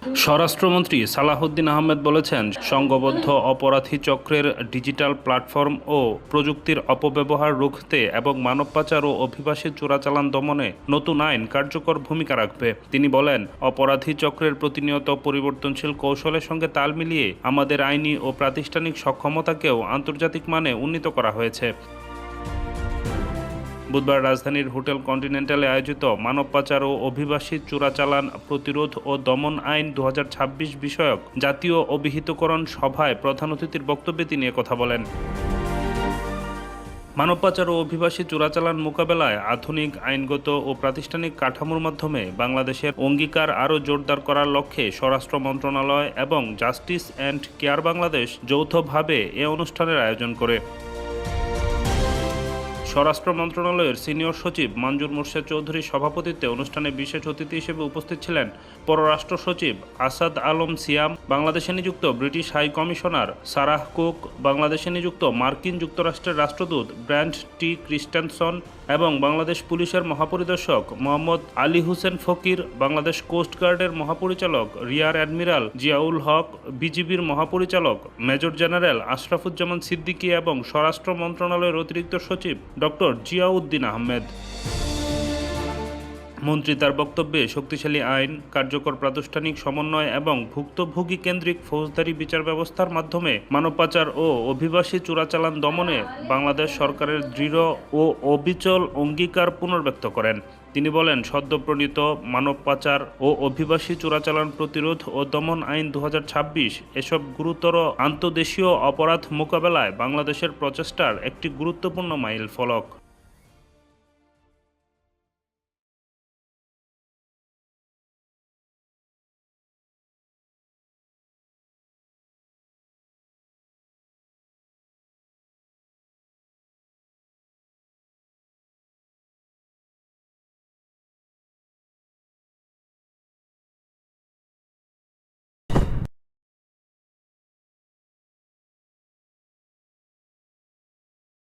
স্বরাষ্ট্রমন্ত্রী সালাহউদ্দিন আহমেদ বলেছেন, সংঘবদ্ধ অপরাধী চক্রের ডিজিটাল প্ল্যাটফর্ম ও প্রযুক্তির অপব্যবহার রুখতে এবং মানব পাচার ও অভিবাসী চোরাচালান দমনে নতুন আইন কার্যকর ভূমিকা রাখবে। তিনি বলেন, অপরাধী চক্রের প্রতিনিয়ত পরিবর্তনশীল কৌশলের সঙ্গে তাল মিলিয়ে আমাদের আইনি ও প্রাতিষ্ঠানিক সক্ষমতাকেও আন্তর্জাতিক মানে উন্নীত করা হয়েছে। বুধবার রাজধানীর হোটেল কন্টিনেন্টালে আয়োজিত মানব পাচার ও অভিবাসী চোরাচালান প্রতিরোধ ও দমন আইন 2026 বিষয়ক জাতীয় অভিহিতকরণ সভায় প্রধান অতিথির বক্তব্যে তিনি কথা বলেন। মানব পাচার ও অভিবাসী চোরাচালান মোকাবেলায় আধুনিক আইনগত ও প্রাতিষ্ঠানিক কাঠামোর মাধ্যমে বাংলাদেশের অঙ্গীকার আরও জোরদার করার লক্ষ্যে স্বরাষ্ট্র মন্ত্রণালয় এবং জাস্টিস অ্যান্ড কেয়ার বাংলাদেশ যৌথভাবে এ অনুষ্ঠানের আয়োজন করে। স্বরাষ্ট্র মন্ত্রণালয়ের সিনিয়র সচিব মঞ্জুর মোর্শেদ চৌধুরীর সভাপতিত্বে অনুষ্ঠানে বিশেষ অতিথি হিসেবে উপস্থিত ছিলেন পররাষ্ট্র সচিব আসাদ আলম সিয়াম, বাংলাদেশে নিযুক্ত British high commissioner Sarah Cook, বাংলাদেশে নিযুক্ত মার্কিন যুক্তরাষ্ট্রের রাষ্ট্রদূত ব্র্যান্ট টি ক্রিস্টেনসন এবং বাংলাদেশ পুলিশের মহাপরিদর্শক মোহাম্মদ আলী হোসেন ফকির, বাংলাদেশ কোস্ট গার্ডের মহাপরিচালক রিয়ার অ্যাডমিরাল জিয়াউল হক, বিজিবির মহাপরিচালক মেজর জেনারেল আশরাফুজ্জামান সিদ্দিকী এবং স্বরাষ্ট্র মন্ত্রণালয়ের অতিরিক্ত সচিব ডক্টর জিয়াউদ্দিন আহমেদ। মন্ত্রী তার বক্তব্যে শক্তিশালী আইন, কার্যকর প্রাতিষ্ঠানিক সমন্বয় এবং ভুক্তভোগী কেন্দ্রিক ফৌজদারি বিচার ব্যবস্থার মাধ্যমে মানব পাচার ও অভিবাসী চোরাচালান দমনে বাংলাদেশ সরকারের দৃঢ় ও অবিচল অঙ্গীকার পুনর্ব্যক্ত করেন। তিনি বলেন, সদ্য প্রণীত মানব পাচার ও অভিবাসী চোরাচালান প্রতিরোধ ও দমন আইন 2026 এসব গুরুতর আন্তদেশীয় অপরাধ মোকাবেলায় বাংলাদেশের প্রচেষ্টার একটি গুরুত্বপূর্ণ মাইলফলক।